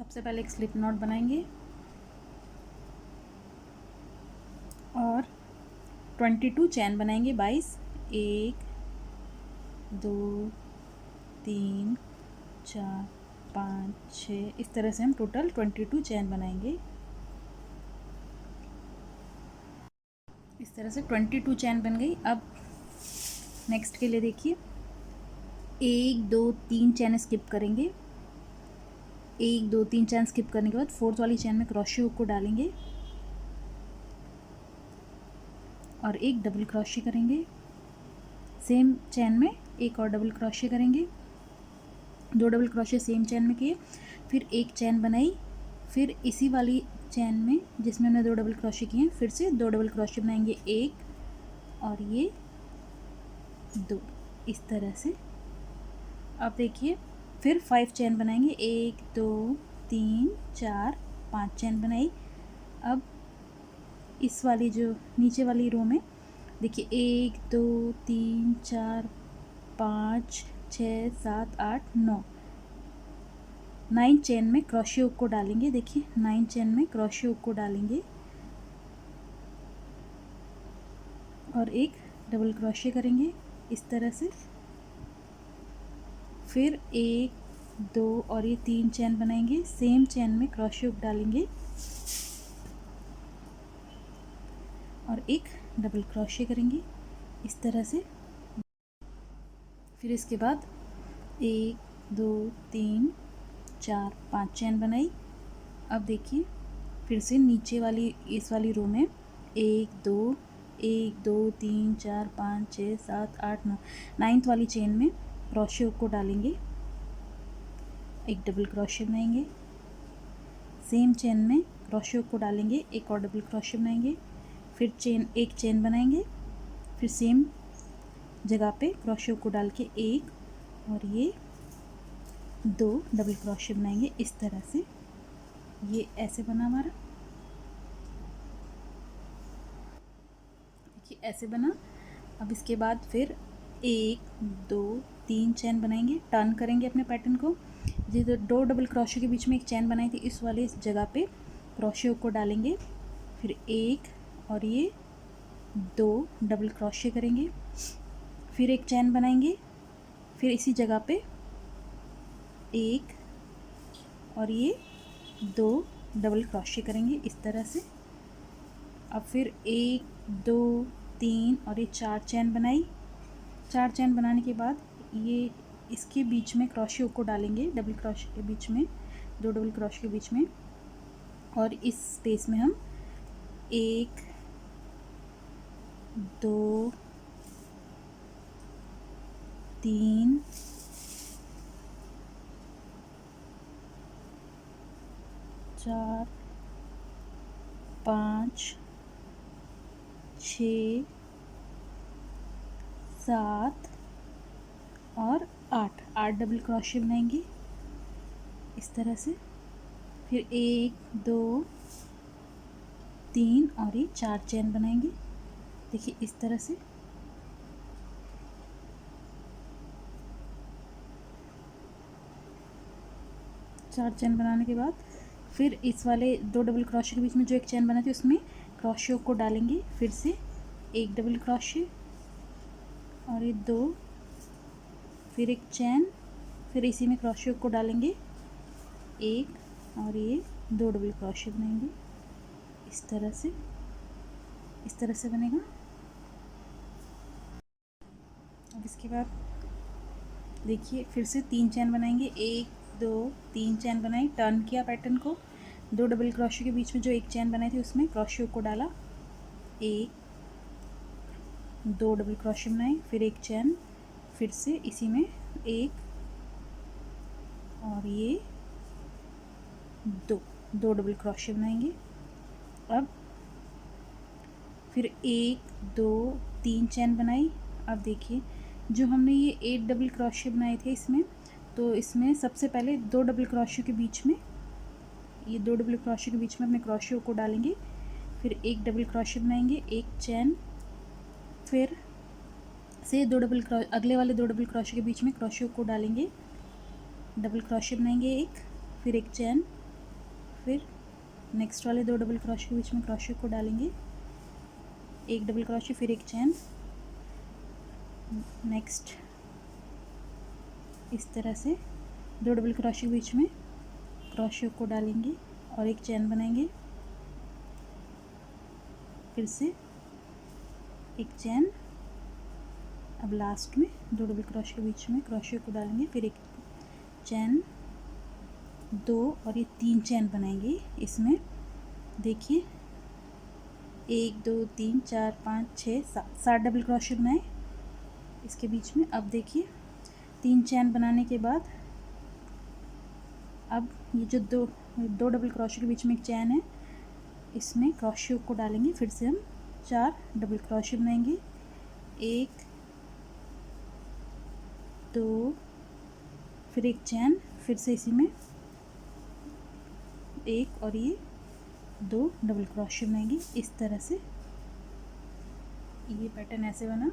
सबसे पहले एक स्लिप नॉट बनाएंगे और 22 चैन बनाएंगे। 22, 1 2 3 4 5 6, इस तरह से हम टोटल 22 चैन बनाएंगे। इस तरह से 22 चैन बन गई। अब नेक्स्ट के लिए देखिए 1 2 3 चैन स्किप करेंगे। 1 2 3 चैन स्किप करने के बाद फोर्थ वाली चैन में क्रोशे हुक को डालेंगे और एक डबल क्रोशे करेंगे। सेम चैन में एक और डबल क्रोशे करेंगे। 2 डबल क्रोशे सेम चैन में किए, फिर एक चैन बनाई, फिर इसी वाली चैन में जिसमें हमने 2 डबल क्रोशे किए हैं फिर से 2 डबल क्रोशे बनाएंगे, एक और ये 2, इस तरह से। अब देखिए फिर 5 चैन बनाएंगे, 1 2 3 4 5 चैन बनाई। अब इस वाली जो नीचे वाली रो में देखिए 1 2 3 4 5 6 7 8 9, 9 चैन में क्रोशे हुक को डालेंगे। देखिए 9 चैन में क्रोशे हुक को डालेंगे और एक डबल क्रोशे करेंगे इस तरह से। फिर 1 2 और ये 3 चैन बनाएंगे, सेम चैन में क्रोशे हुक डालेंगे और एक डबल क्रोशे करेंगे इस तरह से। फिर इसके बाद 1 2 3 4 5 चैन बनाई। अब देखिए फिर से नीचे वाली इस वाली रो में 1 2 1 2 3 4 5 6 7 8 9, 9th वाली चेन में क्रोशे हुक को डालेंगे, एक डबल क्रोशे बनाएंगे। सेम चेन में क्रोशे हुक को डालेंगे, एक और डबल क्रोशे बनाएंगे, फिर एक चेन बनाएंगे, फिर सेम जगह पे क्रोशे हुक को डाल के एक और ये 2 डबल क्रोशे बनाएंगे इस तरह से। ये ऐसे बना हमारा, देखिए ऐसे बना। अब इसके बाद फिर 1 2 3 चैन बनाएंगे, टर्न करेंगे अपने पैटर्न को। जी तो 2 डबल क्रोशे के बीच में एक चैन बनाई थी, इस वाले इस जगह पे क्रोशे हुक को डालेंगे, फिर एक और ये 2 डबल क्रोशे करेंगे, फिर एक चैन बनाएंगे, फिर इसी जगह पे एक और ये 2 डबल क्रोशे करेंगे इस तरह से। अब फिर 1 2 3 और ये 4 चैन बनाई। 4 चैन बनाने के बाद ये इसके बीच में क्रोशे हुक को डालेंगे, डबल क्रोशे के बीच में, 2 डबल क्रोशे के बीच में, और इस स्पेस में हम 1 2 3 4 5 6 7 और 8 डबल क्रोशे बनाएंगे इस तरह से। फिर 1 2 3 और ये 4 चैन बनाएंगे, देखिए इस तरह से। चार चैन बनाने के बाद फिर इस वाले 2 डबल क्रोशे के बीच में जो एक चैन बना थी उसमें क्रोशे को डालेंगे, फिर से एक डबल क्रोशे और ये 2, फिर एक चैन, फिर इसी में क्रोशे को डालेंगे एक और ये 2 डबल क्रोशे बनाएंगे इस तरह से। इस तरह से बनेगा। अब इसके बाद देखिए फिर से 3 चैन बनाएंगे, 1 2 3 चैन बनाई, टर्न किया पैटर्न को, 2 डबल क्रोशे के बीच में जो एक चैन बनाई थी उसमें क्रोशे को डाला, एक 2 डबल क्रोशे बनाए, फिर एक चैन, फिर से इसी में एक और ये 2 डबल क्रोशे बनाएंगे। अब फिर 1 2 3 चैन बनाई। अब देखिए जो हमने ये 8 डबल क्रोशे बनाए थे इसमें, तो इसमें सबसे पहले 2 डबल क्रोशे के बीच में, ये 2 डबल क्रोशे के बीच में अपने क्रोशे को डालेंगे, फिर एक डबल क्रोशे बनाएंगे, एक चैन, फिर से अगले वाले 2 डबल क्रोशे के बीच में क्रोशे को डालेंगे, डबल क्रोशे बनाएंगे एक, फिर एक चैन, फिर नेक्स्ट वाले 2 डबल क्रोशे के बीच में क्रोशे को डालेंगे, एक डबल क्रोशे फिर एक चैन। नेक्स्ट इस तरह से 2 डबल क्रोशे के बीच में क्रोशे को डालेंगे और एक चैन बनाएंगे, फिर से एक चैन। अब लास्ट में 2 डबल क्रोशे के बीच में क्रोशे को डालेंगे, फिर एक चैन, 2 और ये 3 चैन बनाएंगे। इसमें देखिए 1 2 3 4 5 6 7 डबल क्रोशे बनाए इसके बीच में। अब देखिए 3 चैन बनाने के बाद अब ये जो दो डबल क्रोशे के बीच में एक चैन है, इसमें क्रोशे को डालेंगे, फिर से हम 4 डबल क्रोशे बनाएंगे, 1 2 फिर एक चैन, फिर से इसी में एक और ये 2 डबल क्रोशे बनाएंगे। इस तरह से ये पैटर्न ऐसे बना।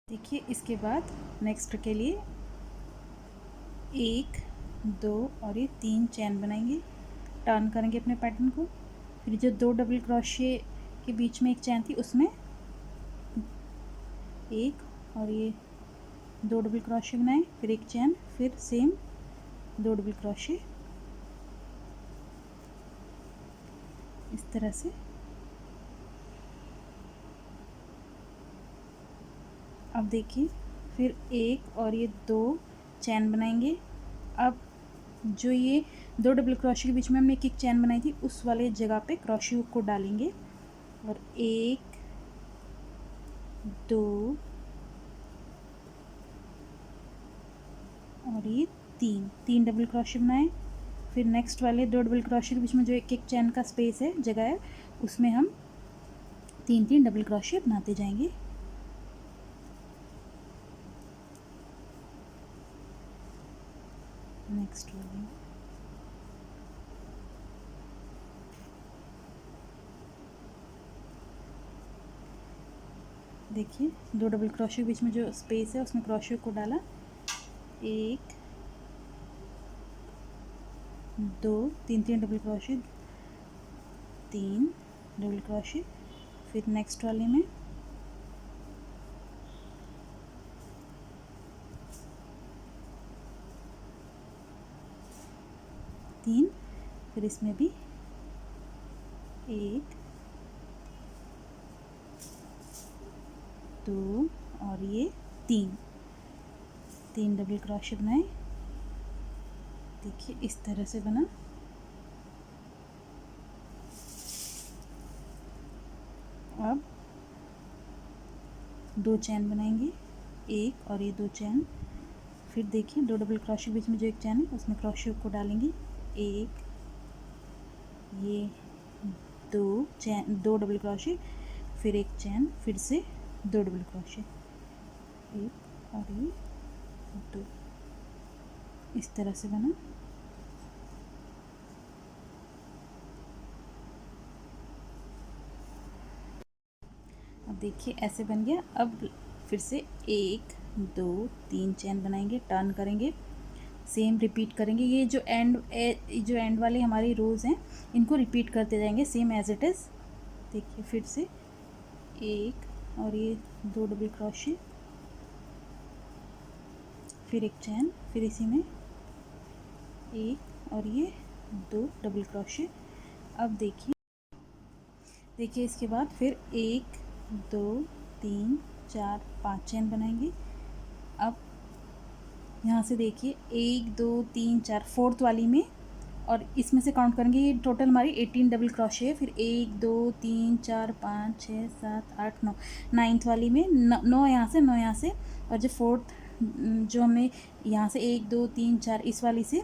देखिए इसके बाद नेक्स्ट के लिए 1 2 और ये 3 चैन बनाएंगे, टर्न करेंगे अपने पैटर्न को। फिर जो 2 डबल क्रोशे के बीच में एक चैन थी उसमें एक और ये 2 डबल क्रोशे बनाए, फिर एक चैन, फिर सेम 2 डबल क्रोशे। इस तरह से अब देखिए फिर एक और ये 2 चैन बनाएंगे। अब जो ये 2 डबल क्रोशे के बीच में हमने एक चैन बनाई थी उस वाले जगह पे क्रोशे को डालेंगे और 1 2 और ये 3 डबल क्रोशे बनाए। फिर नेक्स्ट वाले 2 डबल क्रोशे के बीच में जो एक चैन का स्पेस है, जगह है, उसमें हम 3 डबल क्रोशे बनाते जाएंगे। नेक्स्ट वाले देखिए 2 डबल क्रोशे के बीच में जो स्पेस है उसमें क्रोशे को डाला, 1 2 3 डबल क्रोशे, 3 डबल क्रोशे। फिर नेक्स्ट वाले में 3, फिर इसमें भी 1 2 और ये 3 डबल क्रोशे बनाए। देखिए इस तरह से बना। अब 2 चैन बनाएंगे, एक और ये 2 चैन। फिर देखिए 2 डबल क्रोशे के बीच में जो एक चैन है उसमें क्रोशे को डालेंगे, एक ये 2 डबल क्रोशे, फिर एक चैन, फिर से 2 डबल क्रोशे, एक और ये 2। इस तरह से बना। अब देखिए ऐसे बन गया। अब फिर से 1 2 3 चैन बनाएंगे, टर्न करेंगे, सेम रिपीट करेंगे। ये जो एंड वाले हमारी रोज़ हैं इनको रिपीट करते जाएंगे सेम एज इट इज़। देखिए फिर से 1 और ये 2 डबल क्रोशे, फिर एक चैन, फिर इसी में 1 और ये 2 डबल क्रोशे। अब देखिए इसके बाद फिर 1 2 3 4 5 चैन बनाएंगे। अब यहाँ से देखिए 1 2 3 4 फोर्थ वाली में, और इसमें से काउंट करेंगे, ये टोटल हमारी 18 डबल क्रोशे है। फिर 1 2 3 4 5 6 7 8 9, नाइन्थ वाली में 9 यहाँ से, 9 यहाँ से, और जो फोर्थ जो हमने यहाँ से 1 2 3 4 इस वाली से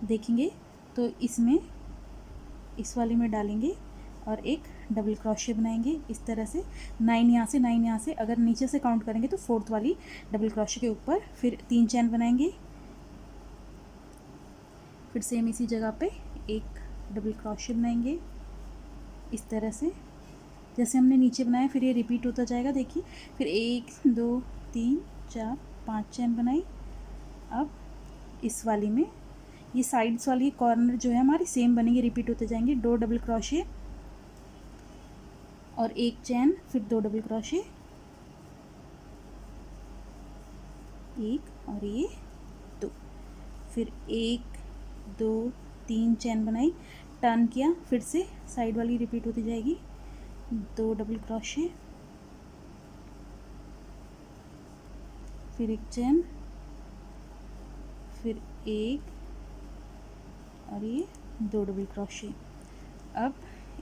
देखेंगे तो इसमें इस वाली में डालेंगे और एक डबल क्रोशे बनाएंगे। इस तरह से 9 यहाँ से, 9 यहाँ से, अगर नीचे से काउंट करेंगे तो फोर्थ वाली डबल क्रोशे के ऊपर फिर 3 चैन बनाएंगे, फिर सेम इसी जगह पे एक डबल क्रोशे बनाएंगे। इस तरह से जैसे हमने नीचे बनाया फिर ये रिपीट होता जाएगा। देखिए फिर 1 2 3 4 5 चैन बनाई। अब इस वाली में ये साइड्स वाली कॉर्नर जो है हमारी सेम बनेंगे, रिपीट होते जाएंगे। 2 डबल क्रोशे और एक चैन, फिर 2 डबल क्रोशे, एक और ये 2, फिर 1 2 3 चैन बनाई, टर्न किया, फिर से साइड वाली रिपीट होती जाएगी। 2 डबल क्रोशे, फिर एक चैन, फिर एक और ये 2 डबल क्रोशे। अब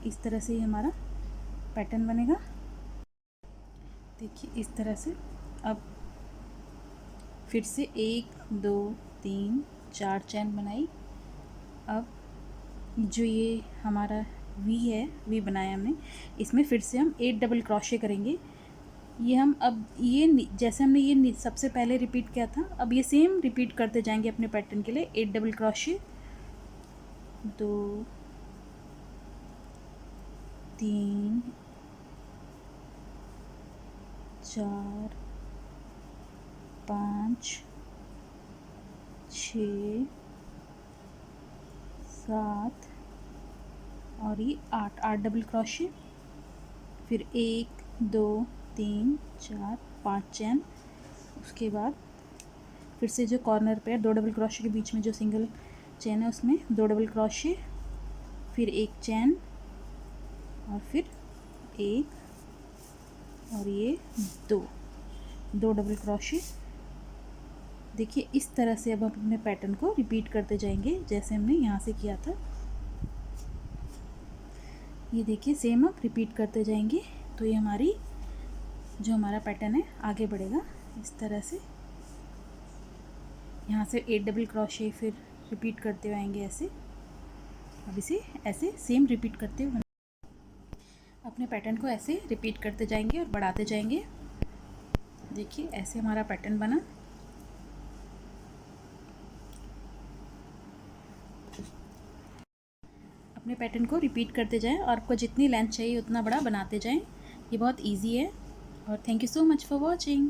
इस तरह से हमारा पैटर्न बनेगा। देखिए इस तरह से। अब फिर से 1 2 3 4 चैन बनाई। अब जो ये हमारा वी है, वी बनाया हमने, इसमें फिर से हम 8 डबल क्रोशे करेंगे। ये हम अब ये जैसे हमने ये सबसे पहले रिपीट किया था, अब ये सेम रिपीट करते जाएंगे अपने पैटर्न के लिए। 8 डबल क्रोशे, 2 3 4 5 6 7 और ये 8 डबल क्रोशे, फिर 1 2 3 4 5 चैन। उसके बाद फिर से जो कॉर्नर पे 2 डबल क्रोशे के बीच में जो सिंगल चैन है उसमें 2 डबल क्रोशे, फिर एक चैन और फिर एक और ये 2 डबल क्रोशे। देखिए इस तरह से अब हम अपने पैटर्न को रिपीट करते जाएंगे जैसे हमने यहाँ से किया था। ये देखिए सेम अब रिपीट करते जाएंगे तो ये हमारी जो हमारा पैटर्न है आगे बढ़ेगा इस तरह से। यहाँ से 8 डबल क्रोशे फिर रिपीट करते हुए आएंगे ऐसे। अब इसे ऐसे सेम रिपीट करते हुए अपने पैटर्न को ऐसे रिपीट करते जाएंगे और बढ़ाते जाएंगे। देखिए ऐसे हमारा पैटर्न बना। अपने पैटर्न को रिपीट करते जाएं और आपको जितनी लेंथ चाहिए उतना बड़ा बनाते जाएं। ये बहुत इजी है। और thank you so much for watching.